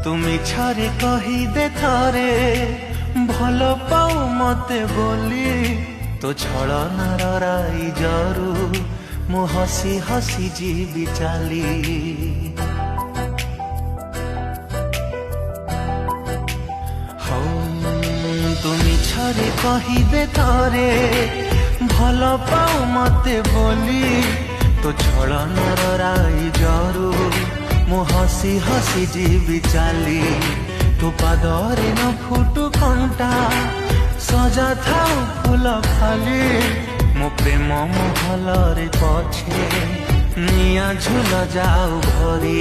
তুমি ছাড়ে কহিদে থরে ভাল পাও মতে বলি তো ছলনার রাই জরু মু হসি হসি ଯିବି চালি হও তুমি ছাড়ে কহিদে থরে ভাল পাও মতে বলি তো ছলনার রাই জরু মু হসি হসি ଯିବି চালি তো পাদরে ন ফুটু কণ্টা সজা থাও ফুল খালি মো প্রেম মহলরে পছে নিয়া ঝুল যাও ভরি